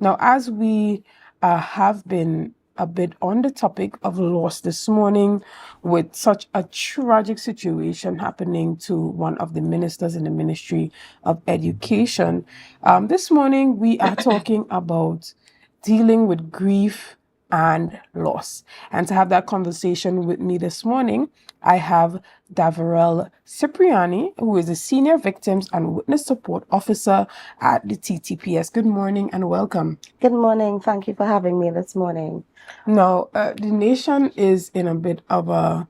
Now, as we have been a bit on the topic of loss this morning with such a tragic situation happening to one of the ministers in the Ministry of Education, this morning we are talking about dealing with grief and loss. And to have that conversation with me this morning, I have Daverelle Cipriani, who is a Senior Victims and Witness Support Officer at the TTPS. Good morning and welcome. Good morning. Thank you for having me this morning. Now, the nation is in a bit of a,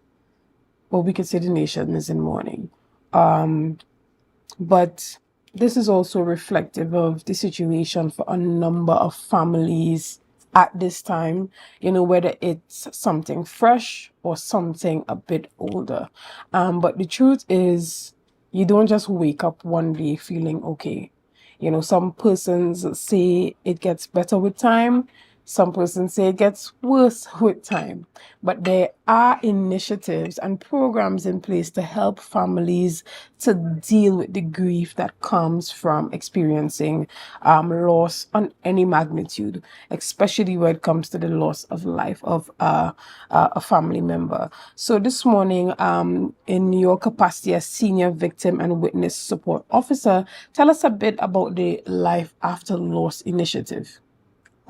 well, we could say the nation is in mourning. But this is also reflective of the situation for a number of families at this time, whether it's something fresh or something a bit older. But the truth is, you don't just wake up one day feeling okay. Some persons say it gets better with time. Some persons say it gets worse with time. But there are initiatives and programs in place to help families to deal with the grief that comes from experiencing loss on any magnitude, especially when it comes to the loss of life of a family member. So this morning, in your capacity as Senior Victim and Witness Support Officer, tell us a bit about the Life After Loss initiative.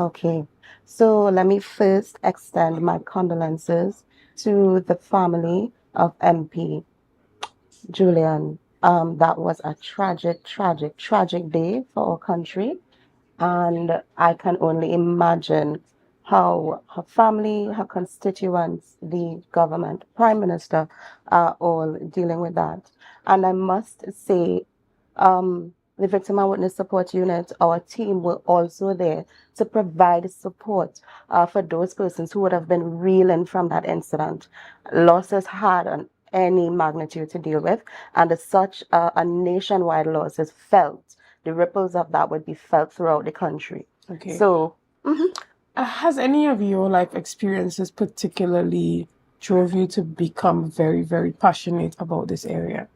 Okay, so let me first extend my condolences to the family of MP Julian. That was a tragic day for our country. And I can only imagine how her family, her constituents, the government, Prime Minister are all dealing with that. And I must say, the Victim and Witness Support Unit, our team were also there to provide support for those persons who would have been reeling from that incident. Losses hard on any magnitude to deal with, and as such, a nationwide loss is felt. The ripples of that would be felt throughout the country. Okay. So, has any of your life experiences particularly drove you to become very, very passionate about this area?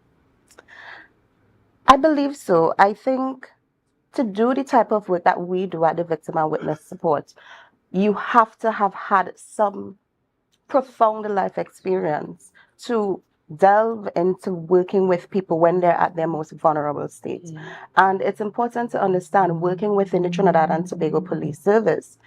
I believe so. I think to do the type of work that we do at the Victim and Witness Support, you have to have had some profound life experience to delve into working with people when they're at their most vulnerable state. And it's important to understand, working within the Trinidad and Tobago Police Service,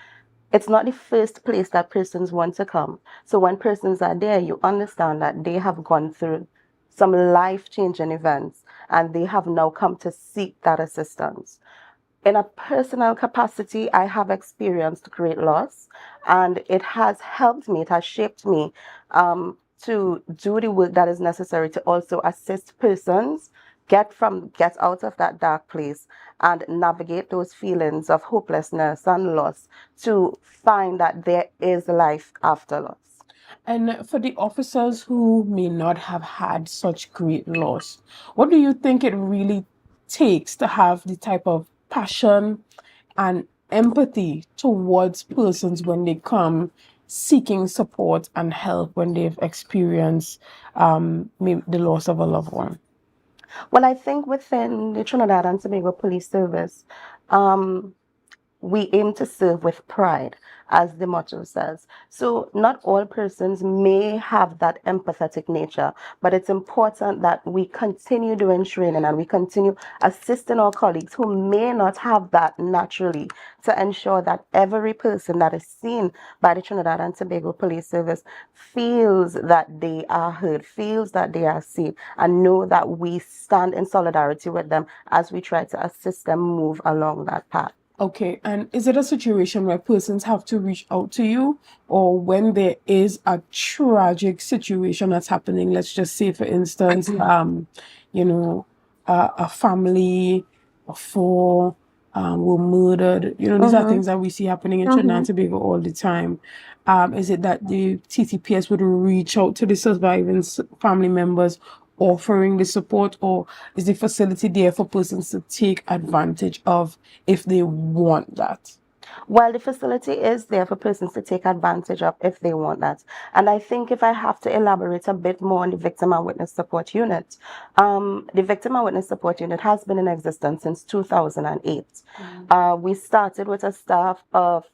it's not the first place that persons want to come. So when persons are there, you understand that they have gone through some life-changing events and they have now come to seek that assistance. In a personal capacity, I have experienced great loss, and it has helped me, it has shaped me to do the work that is necessary to also assist persons get out of that dark place and navigate those feelings of hopelessness and loss to find that there is life after loss. And for the officers who may not have had such great loss, what do you think it really takes to have the type of passion and empathy towards persons when they come seeking support and help when they've experienced maybe the loss of a loved one? Well, I think within the Trinidad and Tobago Police Service, we aim to serve with pride, as the motto says. So not all persons may have that empathetic nature, but it's important that we continue doing training and we continue assisting our colleagues who may not have that naturally to ensure that every person that is seen by the Trinidad and Tobago Police Service feels that they are heard, feels that they are safe, and know that we stand in solidarity with them as we try to assist them move along that path. Okay, and is it a situation where persons have to reach out to you, or when there is a tragic situation that's happening, let's just say, for instance, a family of four were murdered, these are things that we see happening in Trinidad and Tobago all the time. Is it that the TTPS would reach out to the surviving family members offering the support, or is the facility there for persons to take advantage of if they want that? Well, the facility is there for persons to take advantage of if they want that. And I think if I have to elaborate a bit more on the Victim and Witness Support Unit, the Victim and Witness Support Unit has been in existence since 2008. We started with a staff of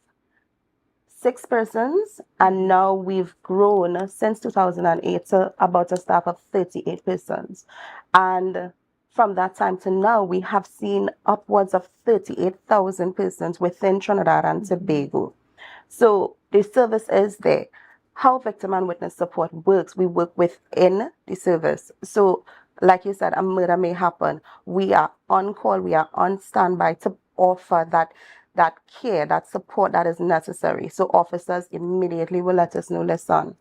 6 persons, and now we've grown since 2008 to about a staff of 38 persons. And from that time to now, we have seen upwards of 38,000 persons within Trinidad and Tobago. So the service is there. How victim and witness support works, we work within the service. So, like you said, a murder may happen. We are on call, we are on standby to offer that care, that support that is necessary. So officers immediately will let us know, listen,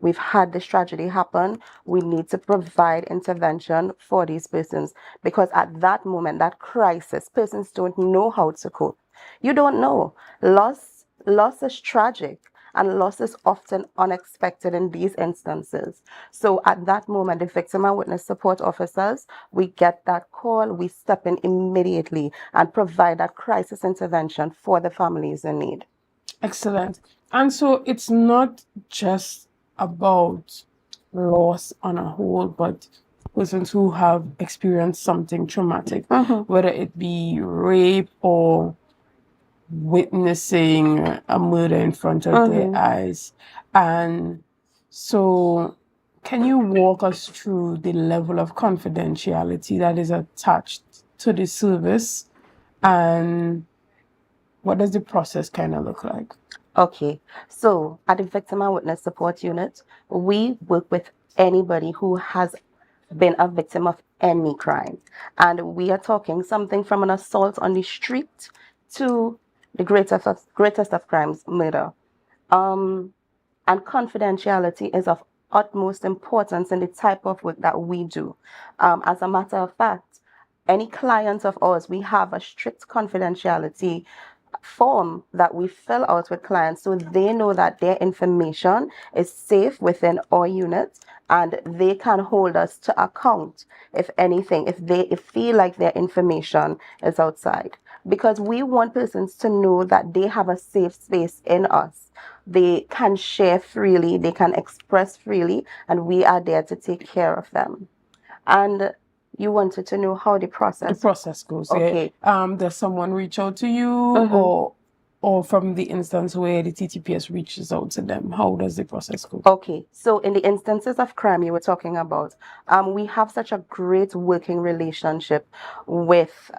we've had this tragedy happen. We need to provide intervention for these persons, because at that moment, that crisis, persons don't know how to cope. You don't know. Loss is tragic, and loss is often unexpected in these instances. So at that moment, the victim and witness support officers, we get that call, we step in immediately and provide that crisis intervention for the families in need. Excellent. And so it's not just about loss on a whole, but persons who have experienced something traumatic, whether it be rape or witnessing a murder in front of their eyes. And so can you walk us through the level of confidentiality that is attached to the service, and what does the process kind of look like? Okay, so at the Victim and Witness Support Unit, we work with anybody who has been a victim of any crime. And we are talking something from an assault on the street to the greatest of crimes, murder. And confidentiality is of utmost importance in the type of work that we do. As a matter of fact, any client of ours, we have a strict confidentiality form that we fill out with clients, so they know that their information is safe within our unit, and they can hold us to account if anything, if they feel like their information is outside, because we want persons to know that they have a safe space in us. They can share freely, they can express freely, and we are there to take care of them. And you wanted to know how the process goes. Okay. Yeah. Does someone reach out to you, or from the instance where the TTPS reaches out to them? How does the process go? Okay, so in the instances of crime you were talking about, we have such a great working relationship with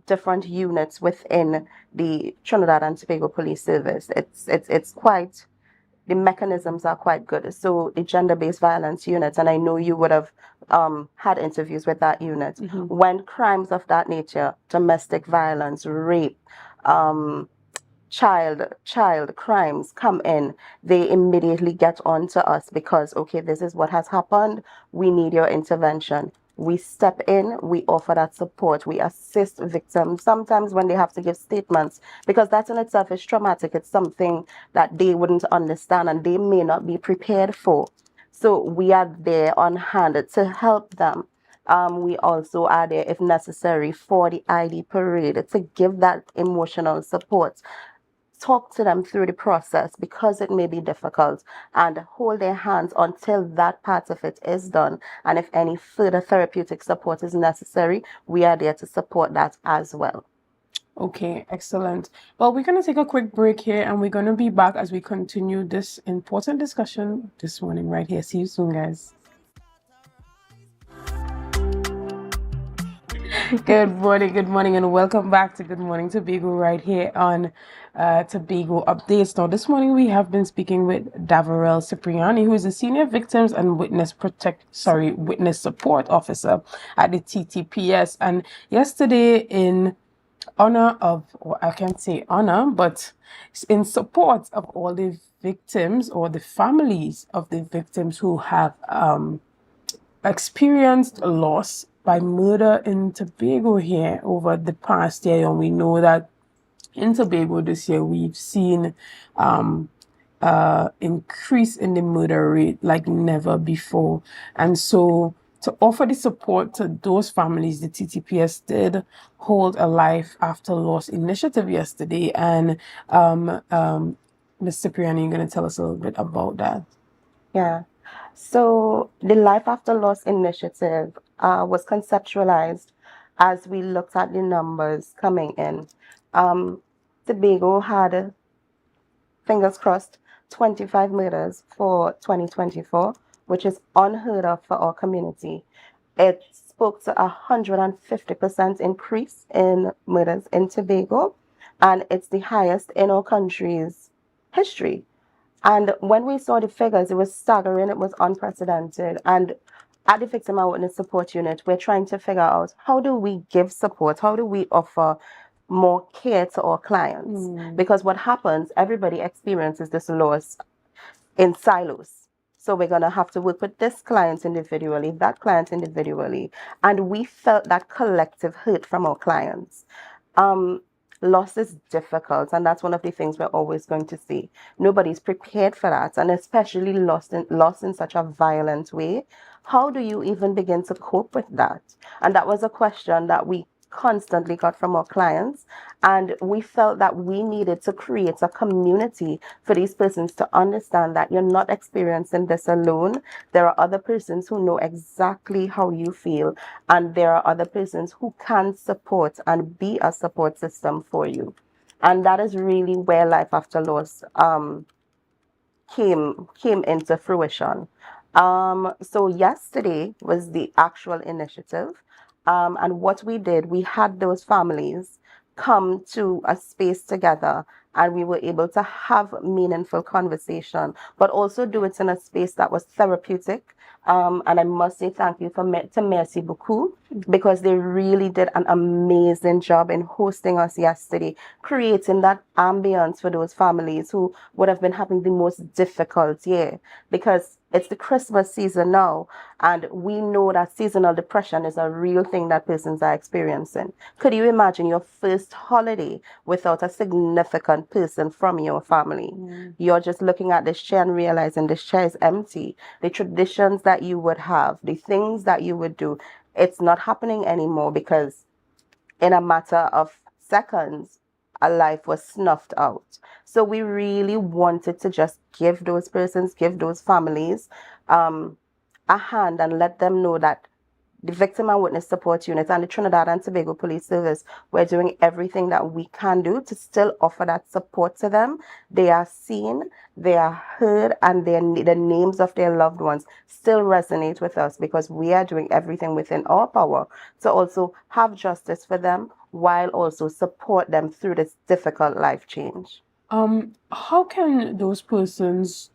different units within the Trinidad and Tobago Police Service. It's quite, the mechanisms are quite good. So the gender-based violence unit, and I know you would have had interviews with that unit. When crimes of that nature, domestic violence, rape, child crimes come in, they immediately get on to us because, okay, this is what has happened, we need your intervention. We step in, we offer that support, we assist victims sometimes when they have to give statements, because that in itself is traumatic. It's something that they wouldn't understand and they may not be prepared for. So we are there on hand to help them. We also are there, if necessary, for the ID parade to give that emotional support. Talk to them through the process, because it may be difficult, and hold their hands until that part of it is done. And if any further therapeutic support is necessary, we are there to support that as well. Okay, excellent. Well, we're going to take a quick break here, and we're going to be back as we continue this important discussion this morning right here. See you soon, guys. Good morning, and welcome back to Good Morning Tobago right here on Tobago Updates. Now, this morning we have been speaking with Daverelle Cipriani, who is a Senior Victims and Witness Support Officer at the TTPS. And yesterday, in honor of, or I can't say honor, but in support of all the victims or the families of the victims who have experienced loss by murder in Tobago here over the past year. And we know that in Tobago this year we've seen increase in the murder rate like never before. And so to offer the support to those families. The TTPS did hold a Life After Loss initiative yesterday, and Ms. Cipriani, you're going to tell us a little bit about that. Yeah. So the Life After Loss initiative was conceptualized as we looked at the numbers coming in. Tobago had, fingers crossed, 25 murders for 2024, which is unheard of for our community. It spoke to 150% increase in murders in Tobago, and it's the highest in our country's history. And when we saw the figures, it was staggering, it was unprecedented. And at the Victim and Witness Support Unit, we're trying to figure out, how do we give support? How do we offer more care to our clients? Because what happens, everybody experiences this loss in silos. So we're going to have to work with this client individually, that client individually. And we felt that collective hurt from our clients. Loss is difficult, and that's one of the things we're always going to see. Nobody's prepared for that, and especially loss in such a violent way. How do you even begin to cope with that? And that was a question that we constantly got from our clients, and we felt that we needed to create a community for these persons to understand that you're not experiencing this alone. There are other persons who know exactly how you feel, and there are other persons who can support and be a support system for you. And that is really where Life After Loss came into fruition. So yesterday was the actual initiative. And what we did, we had those families come to a space together, and we were able to have meaningful conversation, but also do it in a space that was therapeutic. And I must say thank you to Merci Beaucoup, because they really did an amazing job in hosting us yesterday, creating that ambience for those families who would have been having the most difficult year, because it's the Christmas season now, and we know that seasonal depression is a real thing that persons are experiencing. Could you imagine your first holiday without a significant person from your family? You're just looking at this chair and realizing this chair is empty. The traditions that you would have, the things that you would do, it's not happening anymore, because in a matter of seconds, a life was snuffed out. So we really wanted to just give those persons, give those families a hand, and let them know that the Victim and Witness Support Unit and the Trinidad and Tobago Police Service, we're doing everything that we can do to still offer that support to them. They are seen, they are heard, and the names of their loved ones still resonate with us, because we are doing everything within our power to also have justice for them, while also support them through this difficult life change. How can those persons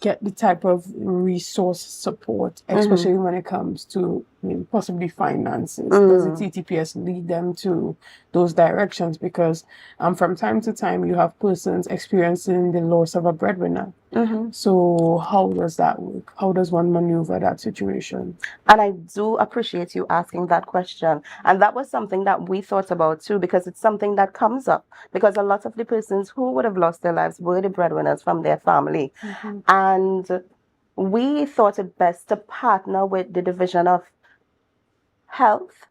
get the type of resource support, especially when it comes to possibly finances? Does the TTPS lead them to those directions? Because from time to time you have persons experiencing the loss of a breadwinner. So how does that work? How does one maneuver that situation? And I do appreciate you asking that question. And that was something that we thought about too, because it's something that comes up, because a lot of the persons who would have lost their lives were the breadwinners from their family. And we thought it best to partner with the Division of Health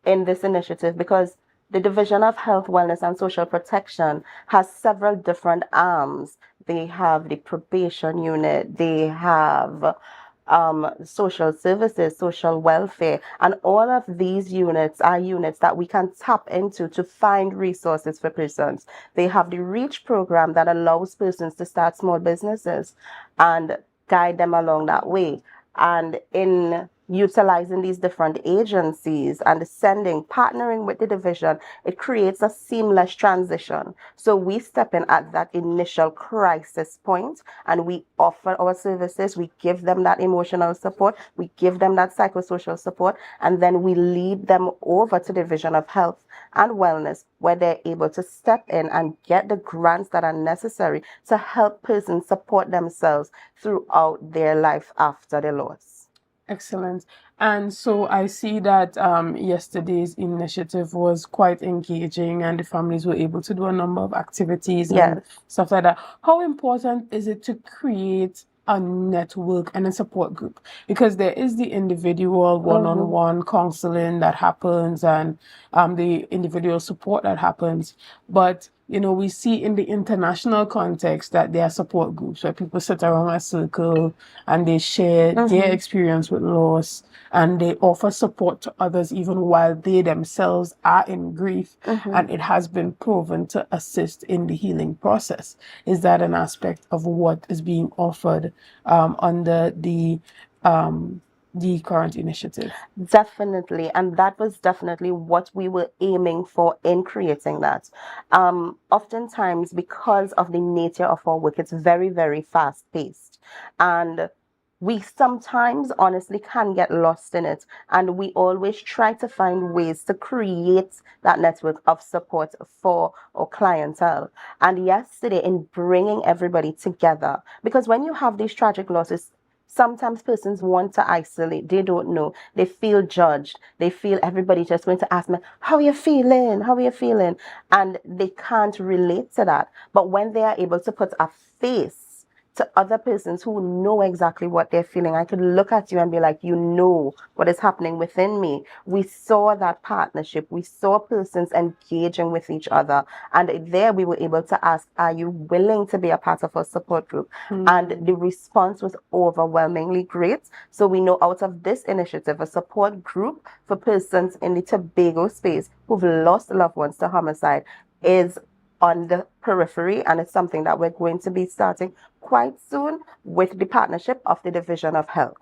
in this initiative, because the Division of Health, Wellness and Social Protection has several different arms. They have the probation unit, they have social services, social welfare, and all of these units are units that we can tap into to find resources for persons. They have the REACH program that allows persons to start small businesses and guide them along that way. And in utilizing these different agencies and partnering with the division, it creates a seamless transition. So we step in at that initial crisis point, and we offer our services. We give them that emotional support, we give them that psychosocial support, and then we lead them over to the Division of Health and Wellness, where they're able to step in and get the grants that are necessary to help persons support themselves throughout their life after the loss. Excellent. And so I see that yesterday's initiative was quite engaging, and the families were able to do a number of activities and stuff like that. How important is it to create a network and a support group, because there is the individual one-on-one counseling that happens, and the individual support that happens. But we see in the international context that there are support groups where people sit around a circle and they share their experience with loss, and they offer support to others even while they themselves are in grief. And it has been proven to assist in the healing process. Is that an aspect of what is being offered under the current initiative? Definitely, and that was definitely what we were aiming for in creating that. Oftentimes, because of the nature of our work, it's very, very fast paced, and we sometimes honestly can get lost in it, and we always try to find ways to create that network of support for our clientele. And yesterday, in bringing everybody together, because when you have these tragic losses, sometimes persons want to isolate. They don't know. They feel judged. They feel everybody just going to ask me, how are you feeling? How are you feeling? And they can't relate to that. But when they are able to put a face to other persons who know exactly what they're feeling, I could look at you and be like, you know what is happening within me. We saw that partnership. We saw persons engaging with each other. And there we were able to ask, are you willing to be a part of a support group? And the response was overwhelmingly great. So we know out of this initiative, a support group for persons in the Tobago space who've lost loved ones to homicide is on the periphery, and it's something that we're going to be starting quite soon with the partnership of the Division of Health.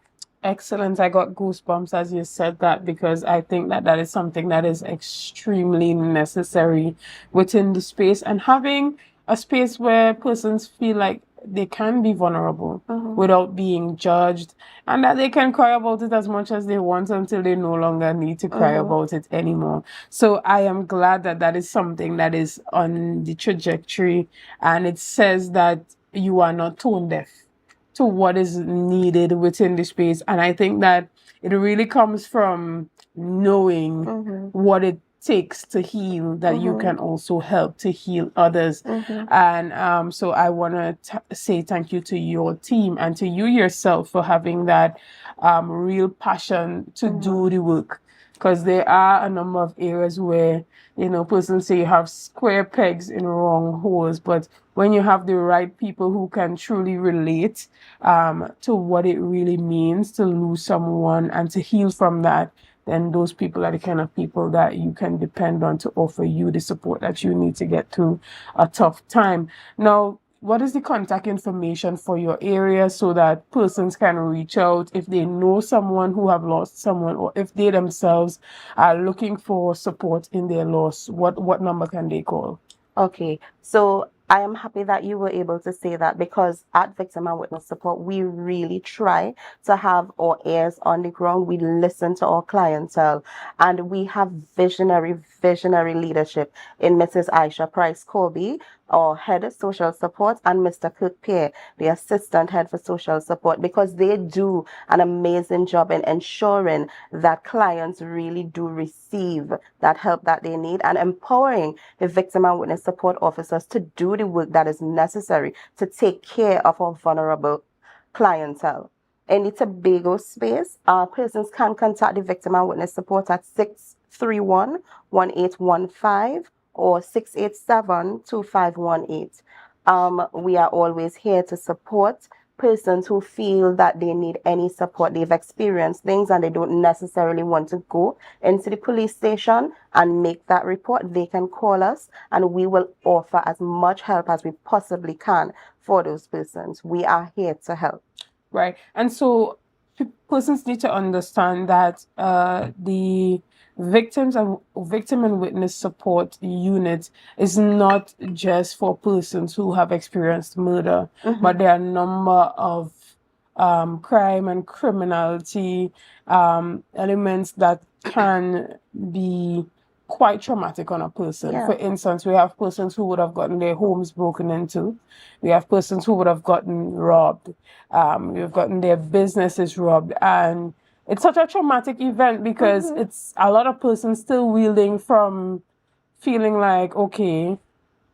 Excellent. I got goosebumps as you said that, because I think that is something that is extremely necessary within the space, and having a space where persons feel like they can be vulnerable without being judged, and that they can cry about it as much as they want until they no longer need to cry about it anymore. So I am glad that is something that is on the trajectory, and it says that you are not tone deaf to what is needed within the space. And I think that it really comes from knowing what it takes to heal, that you can also help to heal others. And so I want to say thank you to your team and to you yourself for having that real passion to do the work. Because there are a number of areas where, persons say you have square pegs in wrong holes, but when you have the right people who can truly relate to what it really means to lose someone and to heal from that, then those people are the kind of people that you can depend on to offer you the support that you need to get through a tough time. Now, what is the contact information for your area so that persons can reach out if they know someone who have lost someone, or if they themselves are looking for support in their loss? What number can they call? Okay, so I am happy that you were able to say that, because at Victim and Witness Support, we really try to have our ears on the ground. We listen to our clientele, and we have visionary leadership in Mrs. Aisha Price Colby, our head of social support, and Mr. Kirk Pierre, the assistant head for social support, because they do an amazing job in ensuring that clients really do receive that help that they need, and empowering the victim and witness support officers to do the work that is necessary to take care of our vulnerable clientele. In the Tobago space, persons can contact the victim and witness support at 631-1815 or 687-2518. We are always here to support persons who feel that they need any support. They've experienced things and they don't necessarily want to go into the police station and make that report. They can call us and we will offer as much help as we possibly can for those persons. We are here to help. Right. And so persons need to understand that the victim and witness support unit is not just for persons who have experienced murder, but there are a number of crime and criminality elements that can be quite traumatic on a person. For instance, we have persons who would have gotten their homes broken into. We have persons who would have gotten robbed. We've gotten their businesses robbed. And it's such a traumatic event because it's a lot of persons still wielding from feeling like, okay,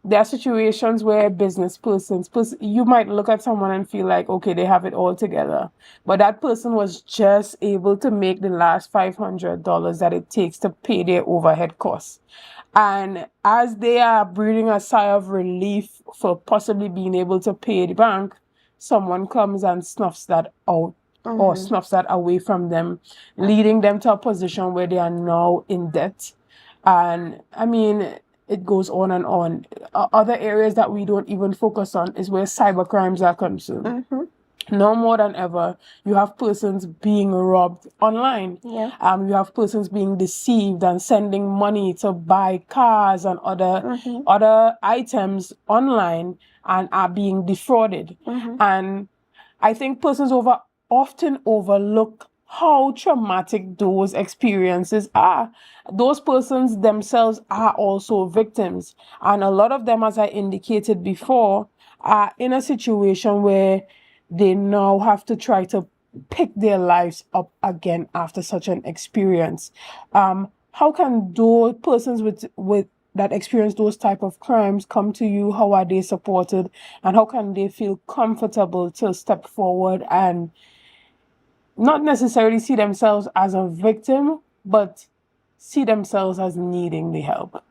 there are situations where business persons, you might look at someone and feel like, okay, they have it all together. But that person was just able to make the last $500 that it takes to pay their overhead costs. And as they are breathing a sigh of relief for possibly being able to pay the bank, someone comes and snuffs that out or snuffs that away from them, leading them to a position where they are now in debt. And I mean, it goes on and on. Other areas that we don't even focus on is where cyber crimes are concerned. Now more than ever, you have persons being robbed online. Yeah. You have persons being deceived and sending money to buy cars and other items online and are being defrauded. And I think persons often overlook how traumatic those experiences are. Those persons themselves are also victims. And a lot of them, as I indicated before, are in a situation where they now have to try to pick their lives up again after such an experience. How can those persons with that experience those type of crimes come to you? How are they supported? And how can they feel comfortable to step forward and not necessarily see themselves as a victim, but see themselves as needing the help?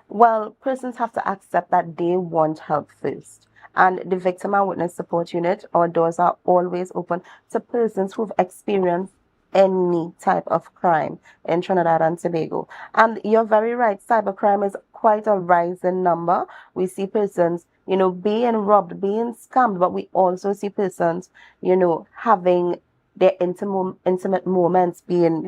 Well, persons have to accept that they want help first. And the Victim and Witness Support Unit, our doors are always open to persons who've experienced any type of crime in Trinidad and Tobago. And you're very right, cybercrime is quite a rising number. We see persons, being robbed, being scammed, but we also see persons, having their intimate moments being,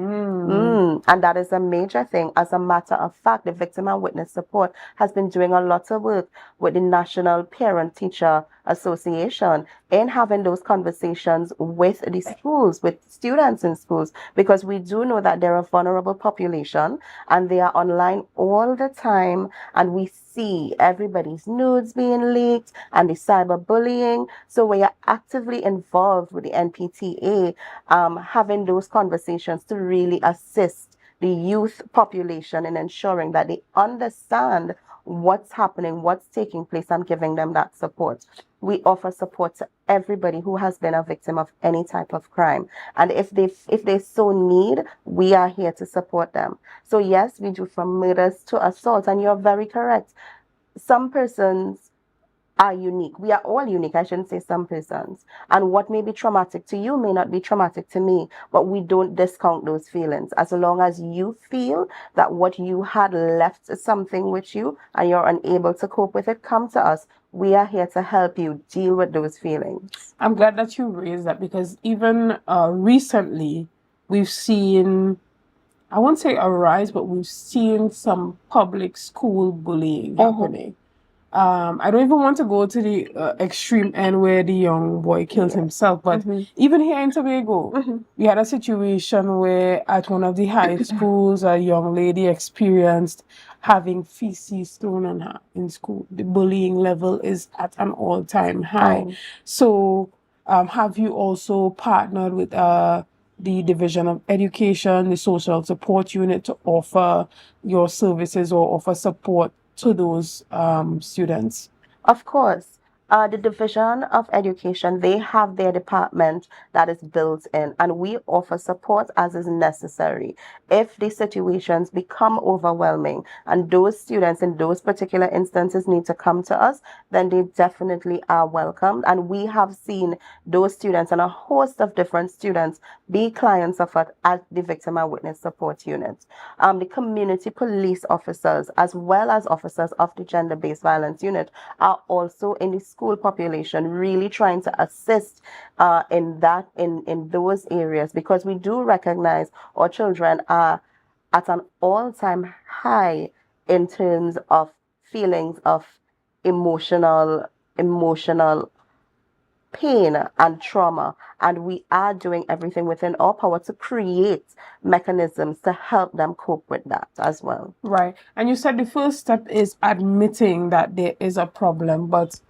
and that is a major thing. As a matter of fact, the Victim and Witness Support has been doing a lot of work with the National Parent Teacher Association in having those conversations with the schools, with students in schools, because we do know that they're a vulnerable population and they are online all the time, and we see everybody's nudes being leaked and the cyberbullying. So we are actively involved with the NPTA, having those conversations to really assist the youth population in ensuring that they understand what's happening, what's taking place, and giving them that support. We offer support to everybody who has been a victim of any type of crime. And if they so need, we are here to support them. So yes, we do from murders to assault. And you're very correct. Some persons are unique. We are all unique. I shouldn't say some persons. And what may be traumatic to you may not be traumatic to me, but we don't discount those feelings. As long as you feel that what you had left something with you and you're unable to cope with it, come to us. We are here to help you deal with those feelings. I'm glad that you raised that, because even recently we've seen, I won't say a rise, but we've seen some public school bullying happening. I don't even want to go to the extreme end where the young boy killed himself, but even here in Tobago, we had a situation where at one of the high schools, a young lady experienced having feces thrown on her in school. The bullying level is at an all-time high. So have you also partnered with the Division of Education, the Social Support Unit, to offer your services or offer support to those students? Of course. The Division of Education, they have their department that is built in, and we offer support as is necessary. If the situations become overwhelming and those students in those particular instances need to come to us, then they definitely are welcomed. And we have seen those students and a host of different students be clients of us at the Victim and Witness Support Unit. The community police officers, as well as officers of the Gender-Based Violence Unit, are also in the school population, really trying to assist in those areas, because we do recognize our children are at an all-time high in terms of feelings of emotional pain and trauma, and we are doing everything within our power to create mechanisms to help them cope with that as well. Right. And you said the first step is admitting that there is a problem, but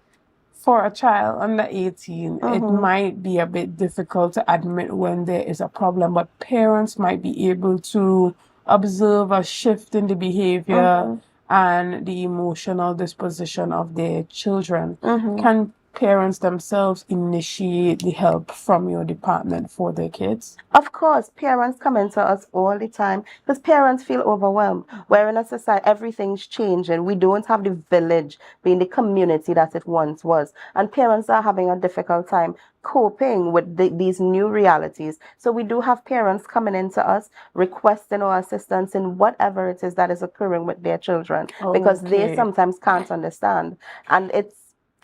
for a child under 18, it might be a bit difficult to admit when there is a problem, but parents might be able to observe a shift in the behavior and the emotional disposition of their children. Mhm. Can parents themselves initiate the help from your department for their kids? Of course, parents come into us all the time because parents feel overwhelmed. We're in a society, everything's changing. We don't have the village being the community that it once was. And parents are having a difficult time coping with these new realities. So we do have parents coming into us requesting our assistance in whatever it is that is occurring with their children because they Okay. sometimes can't understand. And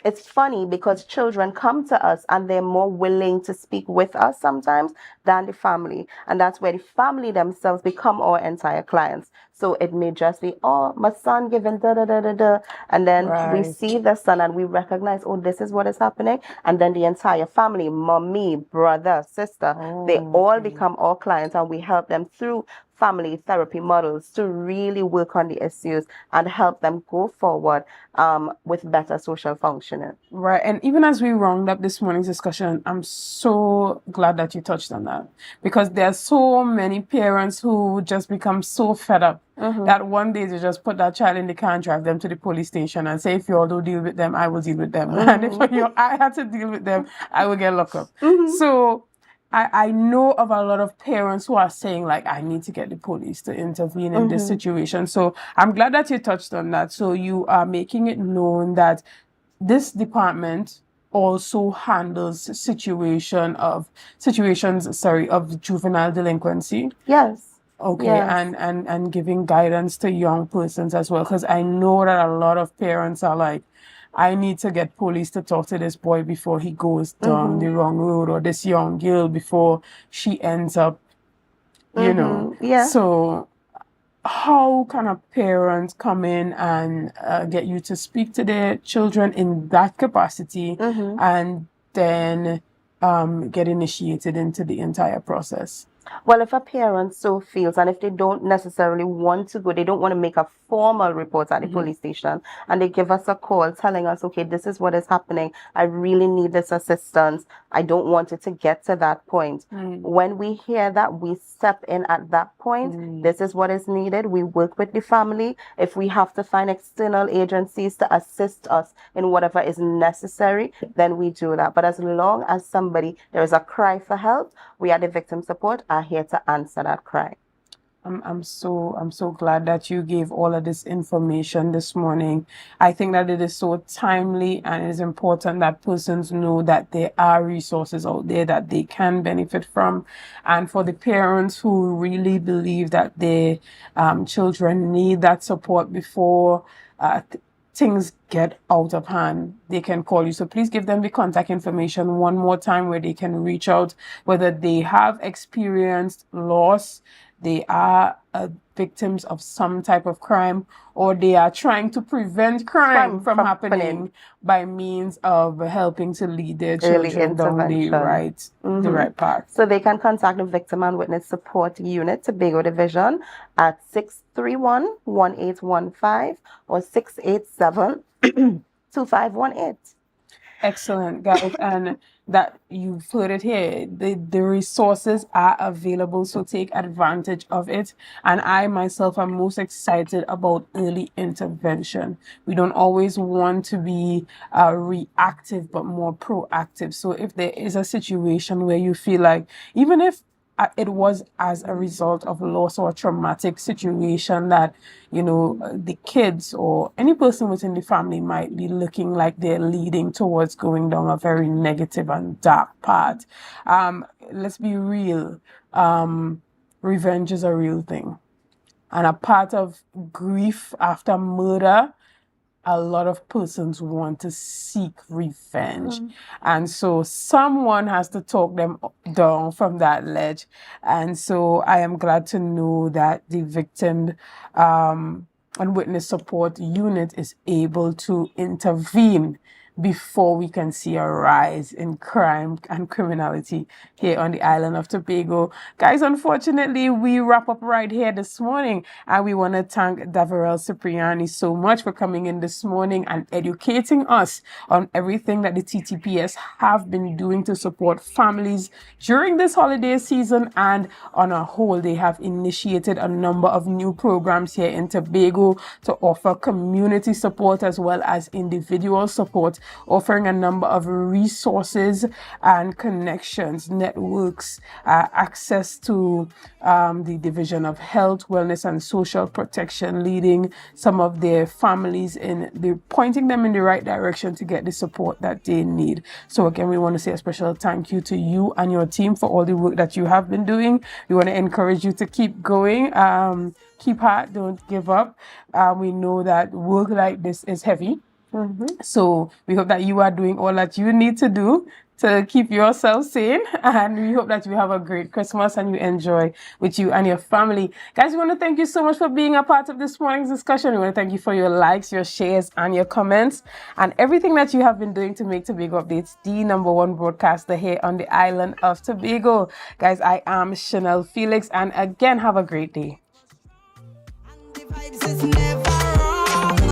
it's funny because children come to us and they're more willing to speak with us sometimes than the family. And that's where the family themselves become our entire clients. So it may just be, oh, my son giving da da da da da. And then we Right. see the son and we recognize, oh, this is what is happening. And then the entire family, mommy, brother, sister, they all Okay. become our clients and we help them through family therapy models to really work on the issues and help them go forward with better social functioning. Right. And even as we round up this morning's discussion, I'm so glad that you touched on that because there are so many parents who just become so fed up that one day they just put that child in the car and drive them to the police station and say, if you all don't deal with them, I will deal with them. And if I had to deal with them, I will get locked up. So I know of a lot of parents who are saying, like, I need to get the police to intervene in this situation. So I'm glad that you touched on that. So you are making it known that this department also handles situations of juvenile delinquency. Yes. Okay, Yes. and giving guidance to young persons as well. Because I know that a lot of parents are like, I need to get police to talk to this boy before he goes down the wrong road, or this young girl before she ends up, you know. Yeah. So how can a parent come in and get you to speak to their children in that capacity and then get initiated into the entire process? Well, if a parent so feels, and if they don't necessarily want to go, they don't want to make a formal report at the police station, and they give us a call telling us, okay, this is what is happening. I really need this assistance. I don't want it to get to that point. When we hear that, we step in at that point. This is what is needed. We work with the family. If we have to find external agencies to assist us in whatever is necessary, then we do that. But as long as there is a cry for help, we are the victim support are here to answer that cry. I'm so glad that you gave all of this information this morning. I think that it is so timely and it is important that persons know that there are resources out there that they can benefit from. And for the parents who really believe that their children need that support before things get out of hand, they can call you. So please give them the contact information one more time where they can reach out, whether they have experienced loss, they are victims of some type of crime, or they are trying to prevent crime from happening by means of helping to lead their children down the right path. So they can contact the Victim and Witness Support Unit, Tobago Division, at 631-1815 or 687-2518. Excellent, guys. And that you've heard it here. The resources are available, so take advantage of it. And I myself am most excited about early intervention. We don't always want to be reactive, but more proactive. So if there is a situation where you feel like, even if it was as a result of loss or a traumatic situation that, the kids or any person within the family might be looking like they're leading towards going down a very negative and dark path. Let's be real. Revenge is a real thing. And a part of grief after murder, a lot of persons want to seek revenge. And so someone has to talk them down from that ledge. And so I am glad to know that the Victim and Witness Support Unit is able to intervene before we can see a rise in crime and criminality here on the island of Tobago. Guys, unfortunately, we wrap up right here this morning, and we want to thank Daverelle Cipriani so much for coming in this morning and educating us on everything that the TTPS have been doing to support families during this holiday season, and on a whole, they have initiated a number of new programs here in Tobago to offer community support as well as individual support, offering a number of resources and connections, networks, access to the Division of Health, Wellness and Social Protection, leading some of their families pointing them in the right direction to get the support that they need. So again, we want to say a special thank you to you and your team for all the work that you have been doing. We want to encourage you to keep going. Keep heart, don't give up. We know that work like this is heavy. So we hope that you are doing all that you need to do to keep yourself sane, and we hope that you have a great Christmas and you enjoy with you and your family. Guys, we want to thank you so much for being a part of this morning's discussion. We want to thank you for your likes, your shares, and your comments, and everything that you have been doing to make Tobago Updates the #1 broadcaster here on the island of Tobago. Guys, I am Shenell Felix, and again, have a great day.